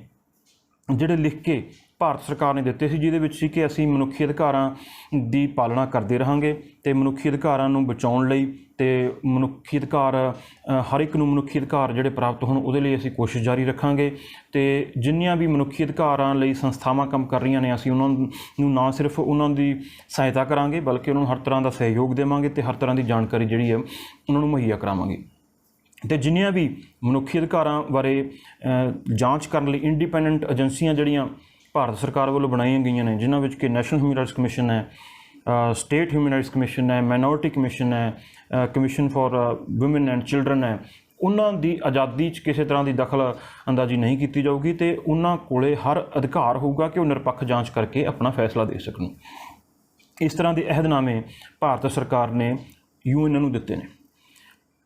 ਜਿਹੜੇ ਲਿਖ ਕੇ ਭਾਰਤ ਸਰਕਾਰ ਨੇ ਦਿੱਤੇ ਸੀ, ਜਿਹਦੇ ਵਿੱਚ ਸੀ ਕਿ ਅਸੀਂ ਮਨੁੱਖੀ ਅਧਿਕਾਰਾਂ ਦੀ ਪਾਲਣਾ ਕਰਦੇ ਰਹਾਂਗੇ ਅਤੇ ਮਨੁੱਖੀ ਅਧਿਕਾਰਾਂ ਨੂੰ ਬਚਾਉਣ ਲਈ ਅਤੇ ਮਨੁੱਖੀ ਅਧਿਕਾਰ ਹਰ ਇੱਕ ਨੂੰ ਮਨੁੱਖੀ ਅਧਿਕਾਰ ਜਿਹੜੇ ਪ੍ਰਾਪਤ ਹੋਣ ਉਹਦੇ ਲਈ ਅਸੀਂ ਕੋਸ਼ਿਸ਼ ਜਾਰੀ ਰੱਖਾਂਗੇ ਅਤੇ ਜਿੰਨੀਆਂ ਵੀ ਮਨੁੱਖੀ ਅਧਿਕਾਰਾਂ ਲਈ ਸੰਸਥਾਵਾਂ ਕੰਮ ਕਰ ਰਹੀਆਂ ਨੇ ਅਸੀਂ ਉਹਨਾਂ ਨੂੰ ਨਾ ਸਿਰਫ ਉਹਨਾਂ ਦੀ ਸਹਾਇਤਾ ਕਰਾਂਗੇ ਬਲਕਿ ਉਹਨਾਂ ਨੂੰ ਹਰ ਤਰ੍ਹਾਂ ਦਾ ਸਹਿਯੋਗ ਦੇਵਾਂਗੇ ਅਤੇ ਹਰ ਤਰ੍ਹਾਂ ਦੀ ਜਾਣਕਾਰੀ ਜਿਹੜੀ ਹੈ ਉਹਨਾਂ ਨੂੰ ਮੁਹੱਈਆ ਕਰਾਵਾਂਗੇ। ਅਤੇ ਜਿੰਨੀਆਂ ਵੀ ਮਨੁੱਖੀ ਅਧਿਕਾਰਾਂ ਬਾਰੇ ਜਾਂਚ ਕਰਨ ਲਈ ਇੰਡੀਪੈਂਡੈਂਟ ਏਜੰਸੀਆਂ ਜਿਹੜੀਆਂ ਭਾਰਤ ਸਰਕਾਰ ਵੱਲੋਂ ਬਣਾਈਆਂ ਗਈਆਂ ਨੇ, ਜਿਨ੍ਹਾਂ ਵਿੱਚ ਕਿ ਨੈਸ਼ਨਲ ਹਿਊਮਨ ਰਾਈਟਸ ਕਮਿਸ਼ਨ ਹੈ, ਸਟੇਟ ਹਿਊਮਨ ਰਾਈਟਸ ਕਮਿਸ਼ਨ ਹੈ, ਮਾਈਨੋਰਿਟੀ ਕਮਿਸ਼ਨ ਹੈ, commission for woman and children ਹੈ, ਉਹਨਾਂ ਦੀ ਆਜ਼ਾਦੀ 'ਚ ਕਿਸੇ ਤਰ੍ਹਾਂ ਦੀ ਦਖਲ ਅੰਦਾਜ਼ੀ ਨਹੀਂ ਕੀਤੀ ਜਾਊਗੀ ਅਤੇ ਉਹਨਾਂ ਕੋਲੇ ਹਰ ਅਧਿਕਾਰ ਹੋਊਗਾ ਕਿ ਉਹ ਨਿਰਪੱਖ ਜਾਂਚ ਕਰਕੇ ਆਪਣਾ ਫੈਸਲਾ ਦੇ ਸਕਣ। ਇਸ ਤਰ੍ਹਾਂ ਦੇ ਅਹਿਦਨਾਮੇ ਭਾਰਤ ਸਰਕਾਰ ਨੇ UN ਨੂੰ ਦਿੱਤੇ ਨੇ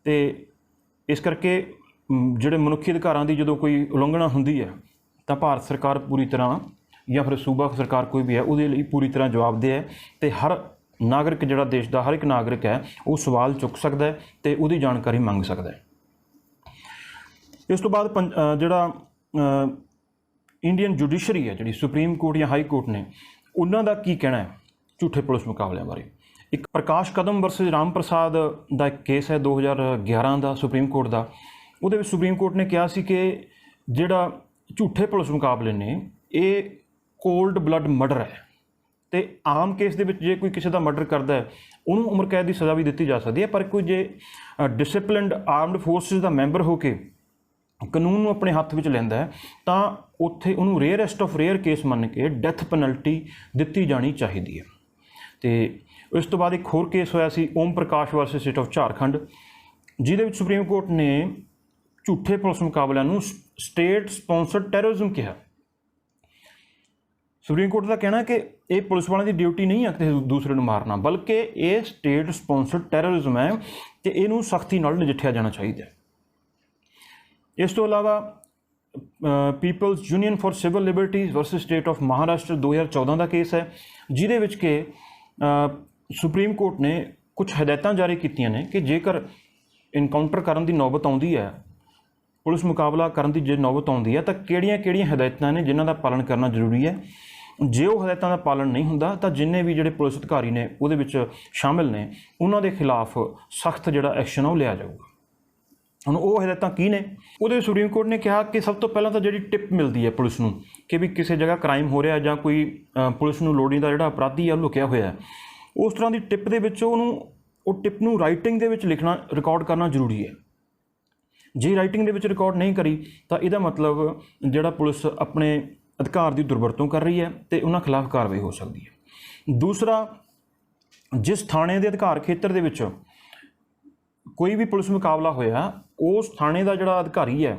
ਅਤੇ ਇਸ ਕਰਕੇ ਜਿਹੜੇ ਮਨੁੱਖੀ ਅਧਿਕਾਰਾਂ ਦੀ ਜਦੋਂ ਕੋਈ ਉਲੰਘਣਾ ਹੁੰਦੀ ਹੈ ਤਾਂ ਭਾਰਤ ਸਰਕਾਰ ਪੂਰੀ ਤਰ੍ਹਾਂ ਜਾਂ ਫਿਰ ਸੂਬਾ ਸਰਕਾਰ ਕੋਈ ਵੀ ਹੈ ਉਹਦੇ ਲਈ ਪੂਰੀ ਤਰ੍ਹਾਂ ਜਵਾਬਦੇਹ ਹੈ ਅਤੇ ਹਰ ਨਾਗਰਿਕ ਜਿਹੜਾ ਦੇਸ਼ ਦਾ ਹਰ ਇੱਕ ਨਾਗਰਿਕ ਹੈ ਉਹ ਸਵਾਲ ਚੁੱਕ ਸਕਦਾ ਹੈ ਅਤੇ ਉਹਦੀ ਜਾਣਕਾਰੀ ਮੰਗ ਸਕਦਾ ਹੈ। ਇਸ ਤੋਂ ਬਾਅਦ ਜਿਹੜਾ ਇੰਡੀਅਨ ਜੁਡੀਸ਼ਰੀ ਹੈ, ਜਿਹੜੀ ਸੁਪਰੀਮ ਕੋਰਟ ਜਾਂ ਹਾਈ ਕੋਰਟ ਨੇ, ਉਹਨਾਂ ਦਾ ਕੀ ਕਹਿਣਾ ਹੈ ਝੂਠੇ ਪੁਲਿਸ ਮੁਕਾਬਲਿਆਂ ਬਾਰੇ। ਇੱਕ ਪ੍ਰਕਾਸ਼ ਕਦਮ ਵਰਸਸ ਰਾਮ ਪ੍ਰਸਾਦ ਦਾ ਇੱਕ ਕੇਸ ਹੈ 2011 ਦਾ ਸੁਪਰੀਮ ਕੋਰਟ ਦਾ। ਉਹਦੇ ਵਿੱਚ ਸੁਪਰੀਮ ਕੋਰਟ ਨੇ ਕਿਹਾ ਸੀ ਕਿ ਜਿਹੜਾ ਝੂਠੇ ਪੁਲਿਸ ਮੁਕਾਬਲੇ ਨੇ ਇਹ ਕੋਲਡ ਬਲੱਡ ਮਰਡਰ ਹੈ ਅਤੇ ਆਮ ਕੇਸ ਦੇ ਵਿੱਚ ਜੇ ਕੋਈ ਕਿਸੇ ਦਾ ਮਰਡਰ ਕਰਦਾ ਹੈ ਉਹਨੂੰ ਉਮਰ ਕੈਦ ਦੀ ਸਜ਼ਾ ਵੀ ਦਿੱਤੀ ਜਾ ਸਕਦੀ ਹੈ, ਪਰ ਕੋਈ ਜੇ ਡਿਸਿਪਲਿਨਡ ਆਰਮਡ ਫੋਰਸਿਸ ਦਾ ਮੈਂਬਰ ਹੋ ਕੇ ਕਾਨੂੰਨ ਨੂੰ ਆਪਣੇ ਹੱਥ ਵਿੱਚ ਲੈਂਦਾ ਹੈ ਤਾਂ ਉੱਥੇ ਉਹਨੂੰ ਰੇਅਰੈਸਟ ਆਫ ਰੇਅਰ ਕੇਸ ਮੰਨ ਕੇ ਡੈਥ ਪੈਨਲਟੀ ਦਿੱਤੀ ਜਾਣੀ ਚਾਹੀਦੀ ਹੈ। ਅਤੇ ਇਸ ਤੋਂ ਬਾਅਦ ਇੱਕ ਹੋਰ ਕੇਸ ਹੋਇਆ ਸੀ Om Prakash versus state of Jharkhand, ਜਿਹਦੇ ਵਿੱਚ ਸੁਪਰੀਮ ਕੋਰਟ ਨੇ ਝੂਠੇ ਪੁਲਿਸ ਮੁਕਾਬਲਿਆਂ ਨੂੰ ਸਟੇਟ ਸਪੌਂਸਰਡ ਟੈਰਰਿਜ਼ਮ ਕਿਹਾ। ਸੁਪਰੀਮ ਕੋਰਟ ਦਾ ਕਹਿਣਾ ਕਿ ਇਹ ਪੁਲਿਸ ਵਾਲਿਆਂ ਦੀ ਡਿਊਟੀ ਨਹੀਂ ਹੈ ਕਿਸੇ ਦੂਸਰੇ ਨੂੰ ਮਾਰਨਾ, ਬਲਕਿ ਇਹ ਸਟੇਟ ਸਪੌਂਸਰਡ ਟੈਰਰਿਜ਼ਮ ਹੈ ਅਤੇ ਇਹਨੂੰ ਸਖਤੀ ਨਾਲ ਨਜਿੱਠਿਆ ਜਾਣਾ ਚਾਹੀਦਾ ਹੈ। ਇਸ ਤੋਂ ਇਲਾਵਾ peoples union for civil liberties versus state of Maharashtra 2014 ਦਾ ਕੇਸ ਹੈ, ਜਿਹਦੇ ਵਿੱਚ ਕਿ ਸੁਪਰੀਮ ਕੋਰਟ ਨੇ ਕੁਝ ਹਦਾਇਤਾਂ ਜਾਰੀ ਕੀਤੀਆਂ ਨੇ ਕਿ ਜੇਕਰ ਇਨਕਾਊਂਟਰ ਕਰਨ ਦੀ ਨੌਬਤ ਆਉਂਦੀ ਹੈ, ਪੁਲਿਸ ਮੁਕਾਬਲਾ ਕਰਨ ਦੀ ਜੇ ਨੌਬਤ ਆਉਂਦੀ ਹੈ ਤਾਂ ਕਿਹੜੀਆਂ ਹਦਾਇਤਾਂ ਨੇ ਜਿਨ੍ਹਾਂ ਦਾ ਪਾਲਣ ਕਰਨਾ ਜ਼ਰੂਰੀ ਹੈ। ਜੇ ਉਹ ਹਦਾਇਤਾਂ ਦਾ ਪਾਲਣ ਨਹੀਂ ਹੁੰਦਾ ਤਾਂ ਜਿੰਨੇ ਵੀ ਜਿਹੜੇ ਪੁਲਿਸ ਅਧਿਕਾਰੀ ਨੇ ਉਹਦੇ ਵਿੱਚ ਸ਼ਾਮਿਲ ਨੇ ਉਹਨਾਂ ਦੇ ਖਿਲਾਫ ਸਖਤ ਜਿਹੜਾ ਐਕਸ਼ਨ ਉਹ ਲਿਆ ਜਾਊਗਾ। ਹੁਣ ਉਹ ਹਦਾਇਤਾਂ ਕੀ ਨੇ? ਉਹਦੇ ਸੁਪਰੀਮ ਕੋਰਟ ਨੇ ਕਿਹਾ ਕਿ ਸਭ ਤੋਂ ਪਹਿਲਾਂ ਤਾਂ ਜਿਹੜੀ ਟਿਪ ਮਿਲਦੀ ਹੈ ਪੁਲਿਸ ਨੂੰ ਕਿ ਵੀ ਕਿਸੇ ਜਗ੍ਹਾ ਕ੍ਰਾਈਮ ਹੋ ਰਿਹਾ ਜਾਂ ਕੋਈ ਪੁਲਿਸ ਨੂੰ ਲੋੜੀਂਦਾ ਜਿਹੜਾ ਅਪਰਾਧੀ ਆ ਲੁਕਿਆ ਹੋਇਆ, ਉਸ ਤਰ੍ਹਾਂ ਦੀ ਟਿਪ ਦੇ ਵਿੱਚ ਉਹ ਟਿਪ ਨੂੰ ਰਾਈਟਿੰਗ ਦੇ ਵਿੱਚ ਲਿਖਣਾ, ਰਿਕਾਰਡ ਕਰਨਾ ਜ਼ਰੂਰੀ ਹੈ। ਜੇ ਰਾਈਟਿੰਗ ਦੇ ਵਿੱਚ ਰਿਕਾਰਡ ਨਹੀਂ ਕਰੀ ਤਾਂ ਇਹਦਾ ਮਤਲਬ ਜਿਹੜਾ ਪੁਲਿਸ ਆਪਣੇ ਅਧਿਕਾਰ ਦੀ ਦੁਰਵਰਤੋਂ ਕਰ ਰਹੀ ਹੈ ਅਤੇ ਉਹਨਾਂ ਖਿਲਾਫ ਕਾਰਵਾਈ ਹੋ ਸਕਦੀ ਹੈ। ਦੂਸਰਾ, ਜਿਸ ਥਾਣੇ ਦੇ ਅਧਿਕਾਰ ਖੇਤਰ ਦੇ ਵਿੱਚ ਕੋਈ ਵੀ ਪੁਲਿਸ ਮੁਕਾਬਲਾ ਹੋਇਆ, ਉਸ ਥਾਣੇ ਦਾ ਜਿਹੜਾ ਅਧਿਕਾਰੀ ਹੈ,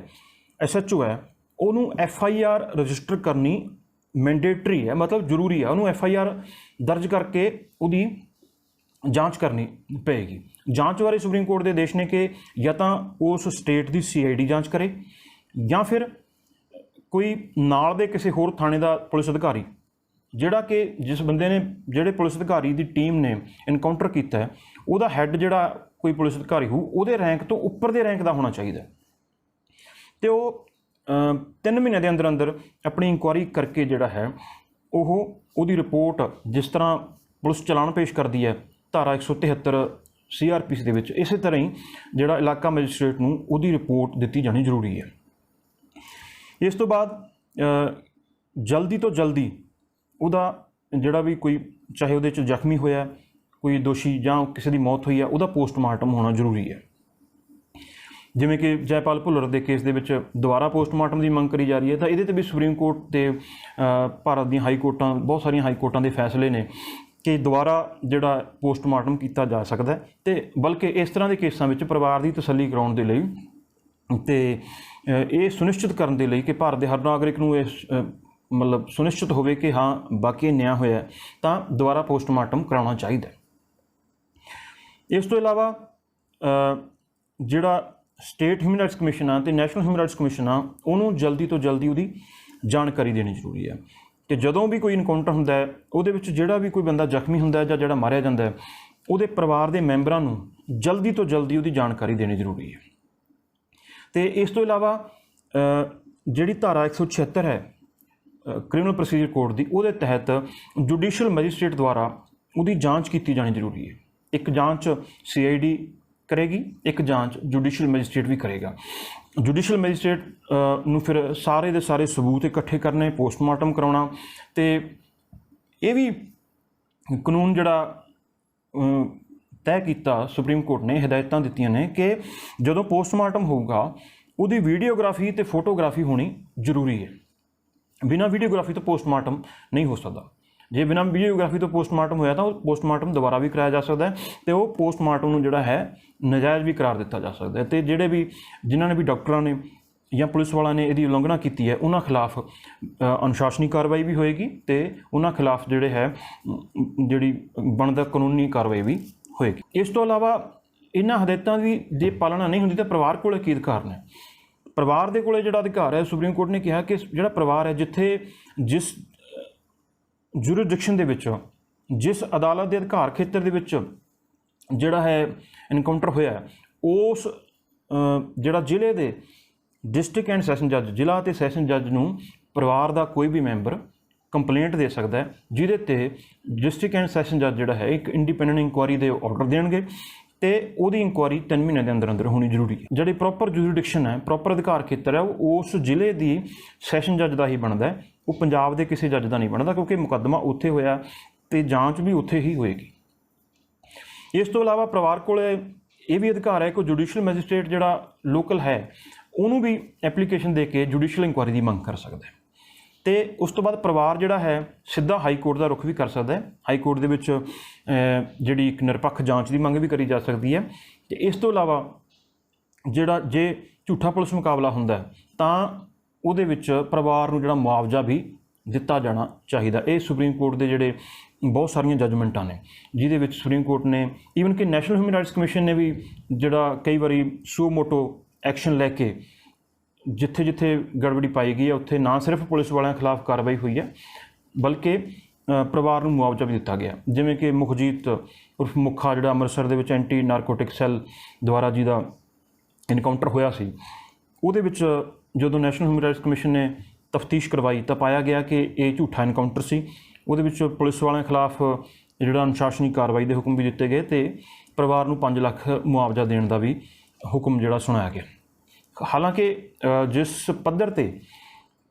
SHO ਹੈ, ਉਹਨੂੰ FIR ਰਜਿਸਟਰ ਕਰਨੀ ਮੈਂਡੇਟਰੀ ਹੈ, ਮਤਲਬ ਜ਼ਰੂਰੀ ਹੈ। ਉਹਨੂੰ FIR ਦਰਜ ਕਰਕੇ ਉਹਦੀ ਜਾਂਚ ਕਰਨੀ ਪਏਗੀ। ਜਾਂਚ ਬਾਰੇ ਸੁਪਰੀਮ ਕੋਰਟ ਦੇ ਆਦੇਸ਼ ਨੇ ਕਿ ਜਾਂ ਤਾਂ ਉਸ ਸਟੇਟ ਦੀ CID ਜਾਂਚ ਕਰੇ ਜਾਂ ਫਿਰ ਕੋਈ ਨਾਲ ਦੇ ਕਿਸੇ ਹੋਰ ਥਾਣੇ ਦਾ ਪੁਲਿਸ ਅਧਿਕਾਰੀ ਜਿਹੜਾ ਕਿ ਜਿਸ ਬੰਦੇ ਨੇ, ਜਿਹੜੇ ਪੁਲਿਸ ਅਧਿਕਾਰੀ ਦੀ ਟੀਮ ਨੇ ਇਨਕਾਊਂਟਰ ਕੀਤਾ ਹੈ, ਉਹਦਾ ਹੈੱਡ ਜਿਹੜਾ ਕੋਈ ਪੁਲਿਸ ਅਧਿਕਾਰੀ ਹੋਊ ਉਹਦੇ ਰੈਂਕ ਤੋਂ ਉੱਪਰ ਦੇ ਰੈਂਕ ਦਾ ਹੋਣਾ ਚਾਹੀਦਾ ਅਤੇ ਉਹ 3 ਮਹੀਨਿਆਂ ਦੇ ਅੰਦਰ ਅੰਦਰ ਆਪਣੀ ਇਨਕੁਆਇਰੀ ਕਰਕੇ ਜਿਹੜਾ ਹੈ ਉਹਦੀ ਰਿਪੋਰਟ, ਜਿਸ ਤਰ੍ਹਾਂ ਪੁਲਿਸ ਚਲਾਨ ਪੇਸ਼ ਕਰਦੀ ਹੈ ਧਾਰਾ 173 CRPC ਦੇ ਵਿੱਚ, ਇਸੇ ਤਰ੍ਹਾਂ ਹੀ ਜਿਹੜਾ ਇਲਾਕਾ ਮੈਜਿਸਟ੍ਰੇਟ ਨੂੰ ਉਹਦੀ ਰਿਪੋਰਟ ਦਿੱਤੀ ਜਾਣੀ ਜ਼ਰੂਰੀ ਹੈ। ਇਸ ਤੋਂ ਬਾਅਦ ਜਲਦੀ ਤੋਂ ਜਲਦੀ ਉਹਦਾ ਜਿਹੜਾ ਵੀ ਕੋਈ, ਚਾਹੇ ਉਹਦੇ 'ਚ ਜ਼ਖਮੀ ਹੋਇਆ ਕੋਈ ਦੋਸ਼ੀ ਜਾਂ ਕਿਸੇ ਦੀ ਮੌਤ ਹੋਈ ਹੈ, ਉਹਦਾ ਪੋਸਟਮਾਰਟਮ ਹੋਣਾ ਜ਼ਰੂਰੀ ਹੈ। ਜਿਵੇਂ ਕਿ ਜੈਪਾਲ ਭੁੱਲਰ ਦੇ ਕੇਸ ਦੇ ਵਿੱਚ ਦੁਬਾਰਾ ਪੋਸਟਮਾਰਟਮ ਦੀ ਮੰਗ ਕਰੀ ਜਾ ਰਹੀ ਹੈ, ਤਾਂ ਇਹਦੇ 'ਤੇ ਵੀ ਸੁਪਰੀਮ ਕੋਰਟ ਤੇ ਭਾਰਤ ਦੀਆਂ ਹਾਈ ਕੋਰਟਾਂ, ਬਹੁਤ ਸਾਰੀਆਂ ਹਾਈ ਕੋਰਟਾਂ ਦੇ ਫੈਸਲੇ ਨੇ ਕਿ ਦੁਬਾਰਾ ਜਿਹੜਾ ਪੋਸਟਮਾਰਟਮ ਕੀਤਾ ਜਾ ਸਕਦਾ, ਅਤੇ ਬਲਕਿ ਇਸ ਤਰ੍ਹਾਂ ਦੇ ਕੇਸਾਂ ਵਿੱਚ ਪਰਿਵਾਰ ਦੀ ਤਸੱਲੀ ਕਰਾਉਣ ਦੇ ਲਈ ਅਤੇ ਇਹ ਸੁਨਿਸ਼ਚਿਤ ਕਰਨ ਦੇ ਲਈ ਕਿ ਭਾਰਤ ਦੇ ਹਰ ਨਾਗਰਿਕ ਨੂੰ ਇਸ ਮਤਲਬ ਸੁਨਿਸ਼ਚਿਤ ਹੋਵੇ ਕਿ ਹਾਂ ਬਾਕੀ ਨਿਆਂ ਹੋਇਆ, ਤਾਂ ਦੁਬਾਰਾ ਪੋਸਟਮਾਰਟਮ ਕਰਾਉਣਾ ਚਾਹੀਦਾ। ਇਸ ਤੋਂ ਇਲਾਵਾ ਜਿਹੜਾ ਸਟੇਟ ਹਿਊਮਨ ਰਾਈਟਸ ਕਮਿਸ਼ਨ ਆ ਅਤੇ ਨੈਸ਼ਨਲ ਹਿਊਮਨ ਰਾਈਟਸ ਕਮਿਸ਼ਨ ਆ, ਉਹਨੂੰ ਜਲਦੀ ਤੋਂ ਜਲਦੀ ਉਹਦੀ ਜਾਣਕਾਰੀ ਦੇਣੀ ਜ਼ਰੂਰੀ ਹੈ ਕਿ ਜਦੋਂ ਵੀ ਕੋਈ ਇਨਕਾਊਂਟਰ ਹੁੰਦਾ ਹੈ, ਉਹਦੇ ਵਿੱਚ ਜਿਹੜਾ ਵੀ ਕੋਈ ਬੰਦਾ ਜ਼ਖਮੀ ਹੁੰਦਾ ਹੈ ਜਾਂ ਜਿਹੜਾ ਮਾਰਿਆ ਜਾਂਦਾ ਹੈ, ਉਹਦੇ ਪਰਿਵਾਰ ਦੇ ਮੈਂਬਰਾਂ ਨੂੰ ਜਲਦੀ ਤੋਂ ਜਲਦੀ ਉਹਦੀ ਜਾਣਕਾਰੀ ਦੇਣੀ ਜ਼ਰੂਰੀ ਹੈ। ਅਤੇ ਇਸ ਤੋਂ ਇਲਾਵਾ ਜਿਹੜੀ ਧਾਰਾ 176 ਹੈ ਕ੍ਰਿਮੀਨਲ ਪ੍ਰੋਸੀਜਰ ਕੋਡ ਦੀ, ਉਹਦੇ ਤਹਿਤ ਜੁਡੀਸ਼ੀਅਲ ਮੈਜਿਸਟ੍ਰੇਟ ਦੁਆਰਾ ਉਹਦੀ ਜਾਂਚ ਕੀਤੀ ਜਾਣੀ ਜ਼ਰੂਰੀ ਹੈ। ਇੱਕ ਜਾਂਚ CID ਕਰੇਗੀ, ਇੱਕ ਜਾਂਚ ਜੁਡੀਸ਼ੀਅਲ ਮੈਜਿਸਟ੍ਰੇਟ ਵੀ ਕਰੇਗਾ। ਜੁਡੀਸ਼ੀਅਲ ਮੈਜਿਸਟ੍ਰੇਟ ਨੂੰ ਫਿਰ ਸਾਰੇ ਦੇ ਸਾਰੇ ਸਬੂਤ ਇਕੱਠੇ ਕਰਨੇ, ਪੋਸਟਮਾਰਟਮ ਕਰਾਉਣਾ, ਅਤੇ ਇਹ ਵੀ ਕਾਨੂੰਨ ਜਿਹੜਾ ਤੈਅ ਕੀਤਾ ਸੁਪਰੀਮ ਕੋਰਟ ਨੇ, ਹਦਾਇਤਾਂ ਦਿੱਤੀਆਂ ਨੇ ਕਿ ਜਦੋਂ ਪੋਸਟਮਾਰਟਮ ਹੋਊਗਾ ਉਹਦੀ ਵੀਡੀਓਗ੍ਰਾਫੀ ਅਤੇ ਫੋਟੋਗ੍ਰਾਫੀ ਹੋਣੀ ਜ਼ਰੂਰੀ ਹੈ। ਬਿਨਾਂ ਵੀਡੀਓਗ੍ਰਾਫੀ ਤੋਂ ਪੋਸਟਮਾਰਟਮ ਨਹੀਂ ਹੋ ਸਕਦਾ। ਜੇ ਬਿਨਾਂ ਵੀਡੀਓਗ੍ਰਾਫੀ ਤੋਂ ਪੋਸਟਮਾਰਟਮ ਹੋਇਆ ਤਾਂ ਉਹ ਪੋਸਟਮਾਰਟਮ ਦੁਬਾਰਾ ਵੀ ਕਰਾਇਆ ਜਾ ਸਕਦਾ ਹੈ, ਅਤੇ ਉਹ ਪੋਸਟਮਾਰਟਮ ਨੂੰ ਜਿਹੜਾ ਹੈ ਨਜਾਇਜ਼ ਵੀ ਕਰਾਰ ਦਿੱਤਾ ਜਾ ਸਕਦਾ ਹੈ। ਅਤੇ ਜਿਹੜੇ ਵੀ ਜਿਨ੍ਹਾਂ ਨੇ ਵੀ ਡਾਕਟਰਾਂ ਨੇ ਜਾਂ ਪੁਲਿਸ ਵਾਲਿਆਂ ਨੇ ਇਹਦੀ ਉਲੰਘਣਾ ਕੀਤੀ ਹੈ, ਉਹਨਾਂ ਖਿਲਾਫ ਅਨੁਸ਼ਾਸਨੀ ਕਾਰਵਾਈ ਵੀ ਹੋਏਗੀ, ਅਤੇ ਉਹਨਾਂ ਖਿਲਾਫ ਜਿਹੜੇ ਹੈ ਜਿਹੜੀ ਬਣਦਾ ਕਾਨੂੰਨੀ ਕਾਰਵਾਈ ਵੀ ਹੋਏਗੀ। ਇਸ ਤੋਂ ਇਲਾਵਾ ਇਹਨਾਂ ਹਦਾਇਤਾਂ ਦੀ ਜੇ ਪਾਲਣਾ ਨਹੀਂ ਹੁੰਦੀ ਤਾਂ ਪਰਿਵਾਰ ਕੋਲ ਕੀ ਅਧਿਕਾਰ ਨੇ? ਪਰਿਵਾਰ ਦੇ ਕੋਲ ਜਿਹੜਾ ਅਧਿਕਾਰ ਹੈ, ਸੁਪਰੀਮ ਕੋਰਟ ਨੇ ਕਿਹਾ ਕਿ ਜਿਹੜਾ ਪਰਿਵਾਰ ਹੈ, ਜਿੱਥੇ ਜਿਸ ਜੁਰਿਸਡਿਕਸ਼ਨ ਦੇ ਵਿੱਚ, ਜਿਸ ਅਦਾਲਤ ਦੇ ਅਧਿਕਾਰ ਖੇਤਰ ਦੇ ਵਿੱਚ ਜਿਹੜਾ ਹੈ ਇਨਕਾਊਂਟਰ ਹੋਇਆ, ਉਸ ਜਿਹੜਾ ਜ਼ਿਲ੍ਹੇ ਦੇ ਡਿਸਟ੍ਰਿਕਟ ਐਂਡ ਸੈਸ਼ਨ ਜੱਜ, ਜ਼ਿਲ੍ਹਾ ਅਤੇ ਸੈਸ਼ਨ ਜੱਜ ਨੂੰ ਪਰਿਵਾਰ ਦਾ ਕੋਈ ਵੀ ਮੈਂਬਰ ਕੰਪਲੇਂਟ ਦੇ ਸਕਦਾ ਹੈ, ਜਿਹਦੇ 'ਤੇ ਡਿਸਟ੍ਰਿਕਟ ਐਂਡ ਸੈਸ਼ਨ ਜੱਜ ਜਿਹੜਾ ਹੈ ਇੱਕ ਇੰਡੀਪੈਂਡੈਂਟ ਇਨਕੁਆਇਰੀ ਦੇ ਆਰਡਰ ਦੇਣਗੇ, ਅਤੇ ਉਹਦੀ ਇਨਕੁਆਇਰੀ 3 ਮਹੀਨੇ ਦੇ ਅੰਦਰ ਅੰਦਰ ਹੋਣੀ ਜ਼ਰੂਰੀ ਹੈ। ਜਿਹੜੀ ਪ੍ਰੋਪਰ ਜੁਰਿਸਡਿਕਸ਼ਨ ਹੈ, ਪ੍ਰੋਪਰ ਅਧਿਕਾਰ ਖੇਤਰ ਹੈ, ਉਹ ਉਸ ਜ਼ਿਲ੍ਹੇ ਦੀ ਸੈਸ਼ਨ ਜੱਜ ਦਾ ਹੀ ਬਣਦਾ ਹੈ, ਉਹ ਪੰਜਾਬ ਦੇ ਕਿਸੇ ਜੱਜ ਦਾ ਨਹੀਂ ਬਣਦਾ, ਕਿਉਂਕਿ ਮੁਕੱਦਮਾ ਉੱਥੇ ਹੋਇਆ ਅਤੇ ਜਾਂਚ ਵੀ ਉੱਥੇ ਹੀ ਹੋਏਗੀ। ਇਸ ਤੋਂ ਇਲਾਵਾ ਪਰਿਵਾਰ ਕੋਲ ਇਹ ਵੀ ਅਧਿਕਾਰ ਹੈ ਕਿ ਜੁਡੀਸ਼ੀਅਲ ਮੈਜਿਸਟ੍ਰੇਟ ਜਿਹੜਾ ਲੋਕਲ ਹੈ, ਉਹਨੂੰ ਵੀ ਐਪਲੀਕੇਸ਼ਨ ਦੇ ਕੇ ਜੁਡੀਸ਼ੀਅਲ ਇਨਕੁਆਇਰੀ ਦੀ ਮੰਗ ਕਰ ਸਕਦਾ ਹੈ, ਅਤੇ ਉਸ ਤੋਂ ਬਾਅਦ ਪਰਿਵਾਰ ਜਿਹੜਾ ਹੈ ਸਿੱਧਾ ਹਾਈ ਕੋਰਟ ਦਾ ਰੁਖ ਵੀ ਕਰ ਸਕਦਾ ਹੈ। ਹਾਈ ਕੋਰਟ ਦੇ ਵਿੱਚ ਜਿਹੜੀ ਇੱਕ ਨਿਰਪੱਖ ਜਾਂਚ ਦੀ ਮੰਗ ਵੀ ਕਰੀ ਜਾ ਸਕਦੀ ਹੈ। ਅਤੇ ਇਸ ਤੋਂ ਇਲਾਵਾ ਜਿਹੜਾ ਜੇ ਝੂਠਾ ਪੁਲਿਸ ਮੁਕਾਬਲਾ ਹੁੰਦਾ ਤਾਂ ਉਹਦੇ ਵਿੱਚ ਪਰਿਵਾਰ ਨੂੰ ਜਿਹੜਾ ਮੁਆਵਜ਼ਾ ਵੀ ਦਿੱਤਾ ਜਾਣਾ ਚਾਹੀਦਾ। ਇਹ ਸੁਪਰੀਮ ਕੋਰਟ ਦੇ ਜਿਹੜੇ ਬਹੁਤ ਸਾਰੀਆਂ ਜੱਜਮੈਂਟਾਂ ਨੇ, ਜਿਹਦੇ ਵਿੱਚ ਸੁਪਰੀਮ ਕੋਰਟ ਨੇ ਈਵਨ ਕਿ ਨੈਸ਼ਨਲ ਹਿਊਮਨ ਰਾਈਟਸ ਕਮਿਸ਼ਨ ਨੇ ਵੀ ਜਿਹੜਾ ਕਈ ਵਾਰੀ ਸੂ ਮੋਟੋ ਐਕਸ਼ਨ ਲੈ ਕੇ ਜਿੱਥੇ ਜਿੱਥੇ ਗੜਬੜੀ ਪਾਈ ਗਈ ਹੈ, ਉੱਥੇ ਨਾ ਸਿਰਫ ਪੁਲਿਸ ਵਾਲਿਆਂ ਖਿਲਾਫ ਕਾਰਵਾਈ ਹੋਈ ਹੈ, ਬਲਕਿ ਪਰਿਵਾਰ ਨੂੰ ਮੁਆਵਜ਼ਾ ਵੀ ਦਿੱਤਾ ਗਿਆ। ਜਿਵੇਂ ਕਿ ਮੁਖਜੀਤ ਉਰਫ ਮੁੱਖਾ, ਜਿਹੜਾ ਅੰਮ੍ਰਿਤਸਰ ਦੇ ਵਿੱਚ ਐਂਟੀ ਨਾਰਕੋਟਿਕ ਸੈੱਲ ਦੁਆਰਾ ਜਿਹਦਾ ਇਨਕਾਊਂਟਰ ਹੋਇਆ ਸੀ, ਉਹਦੇ ਵਿੱਚ ਜਦੋਂ ਨੈਸ਼ਨਲ ਹਿਊਮਨ ਰਾਈਟਸ ਕਮਿਸ਼ਨ ਨੇ ਤਫਤੀਸ਼ ਕਰਵਾਈ ਤਾਂ ਪਾਇਆ ਗਿਆ ਕਿ ਇਹ ਝੂਠਾ ਇਨਕਾਊਂਟਰ ਸੀ। ਉਹਦੇ ਵਿੱਚ ਪੁਲਿਸ ਵਾਲਿਆਂ ਖਿਲਾਫ ਜਿਹੜਾ ਅਨੁਸ਼ਾਸਨੀ ਕਾਰਵਾਈ ਦੇ ਹੁਕਮ ਵੀ ਦਿੱਤੇ ਗਏ, ਅਤੇ ਪਰਿਵਾਰ ਨੂੰ 5 ਲੱਖ ਮੁਆਵਜ਼ਾ ਦੇਣ ਦਾ ਵੀ ਹੁਕਮ ਜਿਹੜਾ ਸੁਣਾਇਆ ਗਿਆ। ਹਾਲਾਂਕਿ ਜਿਸ ਪੱਧਰ 'ਤੇ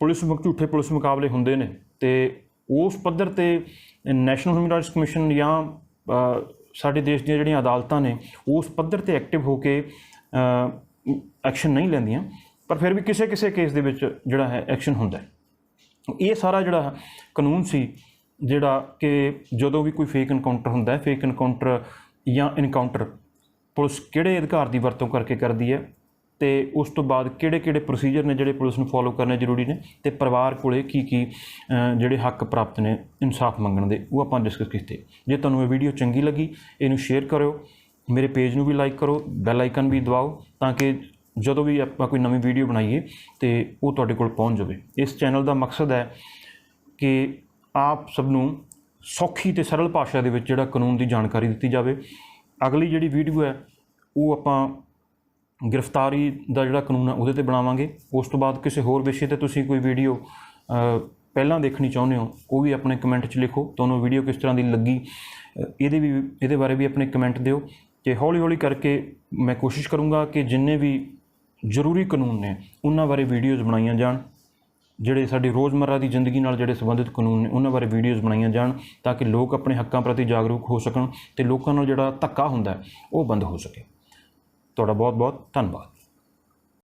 ਝੂਠੇ ਪੁਲਿਸ ਮੁਕਾਬਲੇ ਹੁੰਦੇ ਨੇ, ਅਤੇ ਉਸ ਪੱਧਰ 'ਤੇ ਨੈਸ਼ਨਲ ਹਿਊਮਨ ਰਾਈਟਸ ਕਮਿਸ਼ਨ ਜਾਂ ਸਾਡੇ ਦੇਸ਼ ਦੀਆਂ ਜਿਹੜੀਆਂ ਅਦਾਲਤਾਂ ਨੇ ਉਸ ਪੱਧਰ 'ਤੇ ਐਕਟਿਵ ਹੋ ਕੇ ਐਕਸ਼ਨ ਨਹੀਂ ਲੈਂਦੀਆਂ, ਪਰ ਫਿਰ ਵੀ ਕਿਸੇ ਕਿਸੇ ਕੇਸ ਦੇ ਵਿੱਚ ਜਿਹੜਾ ਹੈ ਐਕਸ਼ਨ ਹੁੰਦਾ ਹੈ। ਇਹ ਸਾਰਾ ਜਿਹੜਾ ਕਾਨੂੰਨ ਸੀ, ਜਿਹੜਾ ਕਿ ਜਦੋਂ ਵੀ ਕੋਈ ਫੇਕ ਇਨਕਾਊਂਟਰ ਹੁੰਦਾ ਹੈ, ਫੇਕ ਇਨਕਾਊਂਟਰ ਜਾਂ ਇਨਕਾਊਂਟਰ ਪੁਲਿਸ ਕਿਹੜੇ ਅਧਿਕਾਰ ਦੀ ਵਰਤੋਂ ਕਰਕੇ ਕਰਦੀ ਹੈ, ਅਤੇ ਉਸ ਤੋਂ ਬਾਅਦ ਕਿਹੜੇ ਕਿਹੜੇ ਪ੍ਰੋਸੀਜਰ ਨੇ ਜਿਹੜੇ ਪੁਲਿਸ ਨੂੰ ਫੋਲੋ ਕਰਨੇ ਜ਼ਰੂਰੀ ਨੇ, ਅਤੇ ਪਰਿਵਾਰ ਕੋਲ ਕੀ ਕੀ ਜਿਹੜੇ ਹੱਕ ਪ੍ਰਾਪਤ ਨੇ ਇਨਸਾਫ ਮੰਗਣ ਦੇ, ਉਹ ਆਪਾਂ ਡਿਸਕਸ ਕੀਤੇ। ਜੇ ਤੁਹਾਨੂੰ ਇਹ ਵੀਡੀਓ ਚੰਗੀ ਲੱਗੀ, ਇਹਨੂੰ ਸ਼ੇਅਰ ਕਰਿਓ, ਮੇਰੇ ਪੇਜ ਨੂੰ ਵੀ ਲਾਈਕ ਕਰੋ, ਬੈਲ ਆਈਕਨ ਵੀ ਦਬਾਓ, ਤਾਂ ਕਿ ਜਦੋਂ ਵੀ ਆਪਾਂ ਕੋਈ ਨਵੀਂ ਵੀਡੀਓ ਬਣਾਈਏ ਅਤੇ ਉਹ ਤੁਹਾਡੇ ਕੋਲ ਪਹੁੰਚ ਜਾਵੇ। ਇਸ ਚੈਨਲ ਦਾ ਮਕਸਦ ਹੈ ਕਿ ਆਪ ਸਭ ਨੂੰ ਸੌਖੀ ਅਤੇ ਸਰਲ ਭਾਸ਼ਾ ਦੇ ਵਿੱਚ ਜਿਹੜਾ ਕਾਨੂੰਨ ਦੀ ਜਾਣਕਾਰੀ ਦਿੱਤੀ ਜਾਵੇ। ਅਗਲੀ ਜਿਹੜੀ ਵੀਡੀਓ ਹੈ ਉਹ ਆਪਾਂ ਗ੍ਰਿਫਤਾਰੀ ਦਾ ਜਿਹੜਾ ਕਾਨੂੰਨ ਹੈ ਉਹਦੇ 'ਤੇ ਬਣਾਵਾਂਗੇ। ਉਸ ਤੋਂ ਬਾਅਦ ਕਿਸੇ ਹੋਰ ਵਿਸ਼ੇ 'ਤੇ ਤੁਸੀਂ ਕੋਈ ਵੀਡੀਓ ਪਹਿਲਾਂ ਦੇਖਣੀ ਚਾਹੁੰਦੇ ਹੋ, ਉਹ ਵੀ ਆਪਣੇ ਕਮੈਂਟ 'ਚ ਲਿਖੋ। ਤੁਹਾਨੂੰ ਵੀਡੀਓ ਕਿਸ ਤਰ੍ਹਾਂ ਦੀ ਲੱਗੀ ਇਹਦੇ ਬਾਰੇ ਵੀ ਆਪਣੇ ਕਮੈਂਟ ਦਿਓ, ਅਤੇ ਹੌਲੀ ਹੌਲੀ ਕਰਕੇ ਮੈਂ ਕੋਸ਼ਿਸ਼ ਕਰੂੰਗਾ ਕਿ ਜਿੰਨੇ ਵੀ ਜ਼ਰੂਰੀ ਕਾਨੂੰਨ ਨੇ ਉਹਨਾਂ ਬਾਰੇ ਵੀਡੀਓਜ਼ ਬਣਾਈਆਂ ਜਾਣ, ਜਿਹੜੇ ਸਾਡੀ ਰੋਜ਼ਮर्रा ਦੀ ਜ਼ਿੰਦਗੀ ਨਾਲ ਜਿਹੜੇ ਸੰਬੰਧਿਤ ਕਾਨੂੰਨ ਨੇ ਉਹਨਾਂ ਬਾਰੇ ਵੀਡੀਓਜ਼ ਬਣਾਈਆਂ ਜਾਣ, ਤਾਂ ਕਿ ਲੋਕ ਆਪਣੇ ਹੱਕਾਂ ਪ੍ਰਤੀ ਜਾਗਰੂਕ ਹੋ ਸਕਣ ਅਤੇ ਲੋਕਾਂ ਨਾਲ ਜਿਹੜਾ ਧੱਕਾ ਹੁੰਦਾ ਉਹ ਬੰਦ ਹੋ ਸਕੇ। ਤੁਹਾਡਾ ਬਹੁਤ ਬਹੁਤ ਧੰਨਵਾਦ।